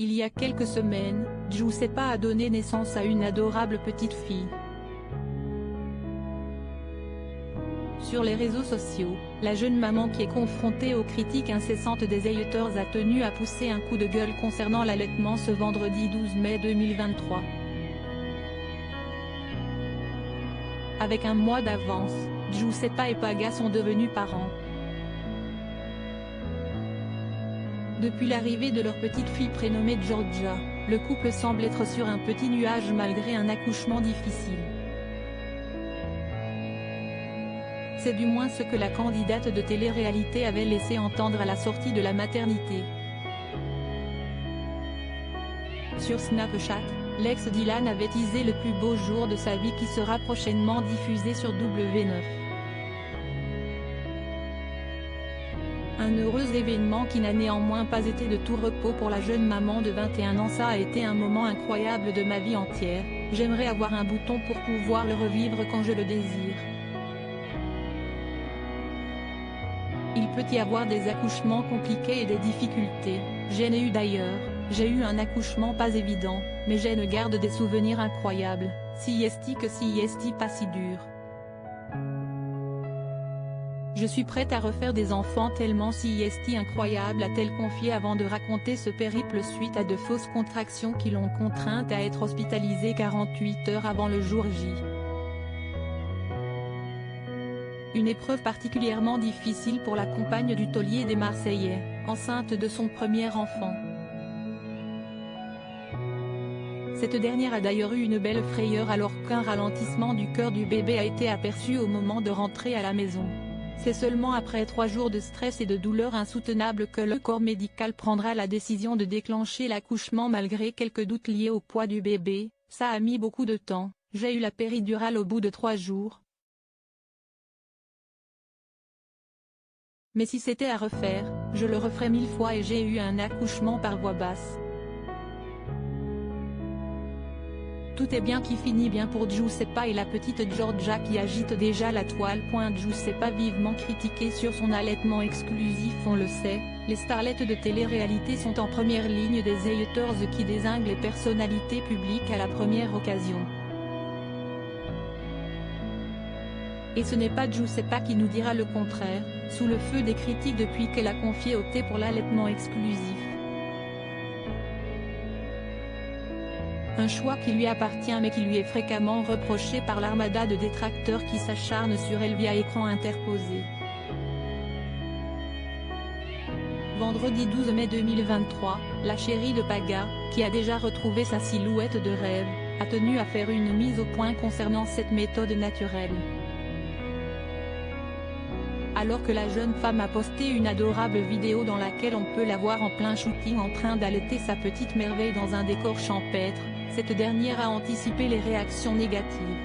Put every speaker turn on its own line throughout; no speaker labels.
Il y a quelques semaines, Giuseppa a donné naissance à une adorable petite fille. Sur les réseaux sociaux, la jeune maman qui est confrontée aux critiques incessantes des haters a tenu à pousser un coup de gueule concernant l'allaitement ce vendredi 12 mai 2023. Avec un mois d'avance, Giuseppa et Paga sont devenus parents. Depuis l'arrivée de leur petite fille prénommée Giorgia, le couple semble être sur un petit nuage malgré un accouchement difficile. C'est du moins ce que la candidate de télé-réalité avait laissé entendre à la sortie de la maternité. Sur Snapchat, l'ex Dylan avait teasé le plus beau jour de sa vie qui sera prochainement diffusé sur W9. Un heureux événement qui n'a néanmoins pas été de tout repos pour la jeune maman de 21 ans. Ça a été un moment incroyable de ma vie entière, j'aimerais avoir un bouton pour pouvoir le revivre quand je le désire. Il peut y avoir des accouchements compliqués et des difficultés, j'en ai eu d'ailleurs, j'ai eu un accouchement pas évident, mais j'en garde des souvenirs incroyables, si est pas si dur. Je suis prête à refaire des enfants tellement si est incroyable, a-t-elle confié avant de raconter ce périple suite à de fausses contractions qui l'ont contrainte à être hospitalisée 48 heures avant le jour J. Une épreuve particulièrement difficile pour la compagne du taulier des Marseillais, enceinte de son premier enfant. Cette dernière a d'ailleurs eu une belle frayeur alors qu'un ralentissement du cœur du bébé a été aperçu au moment de rentrer à la maison. C'est seulement après 3 jours de stress et de douleurs insoutenables que le corps médical prendra la décision de déclencher l'accouchement malgré quelques doutes liés au poids du bébé. Ça a mis beaucoup de temps, j'ai eu la péridurale au bout de 3 jours. Mais si c'était à refaire, je le referais 1000 fois et j'ai eu un accouchement par voie basse. Tout est bien qui finit bien pour Giuseppa et la petite Giorgia qui agite déjà la toile. Giuseppa vivement critiquée sur son allaitement exclusif. On le sait, les starlettes de télé-réalité sont en première ligne des haters qui dézinguent les personnalités publiques à la première occasion. Et ce n'est pas Giuseppa qui nous dira le contraire, sous le feu des critiques depuis qu'elle a confié au thé pour l'allaitement exclusif. Un choix qui lui appartient mais qui lui est fréquemment reproché par l'armada de détracteurs qui s'acharnent sur elle via écran interposé. Vendredi 12 mai 2023, la chérie de Paga, qui a déjà retrouvé sa silhouette de rêve, a tenu à faire une mise au point concernant cette méthode naturelle. Alors que la jeune femme a posté une adorable vidéo dans laquelle on peut la voir en plein shooting en train d'allaiter sa petite merveille dans un décor champêtre, cette dernière a anticipé les réactions négatives.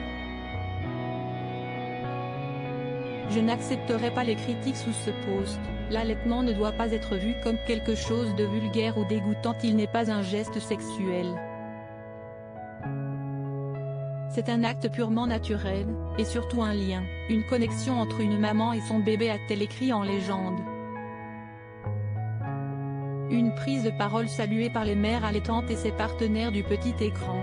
Je n'accepterai pas les critiques sous ce post, l'allaitement ne doit pas être vu comme quelque chose de vulgaire ou dégoûtant, il n'est pas un geste sexuel. C'est un acte purement naturel, et surtout un lien, une connexion entre une maman et son bébé, a-t-elle écrit en légende. Une prise de parole saluée par les mères allaitantes et ses partenaires du petit écran.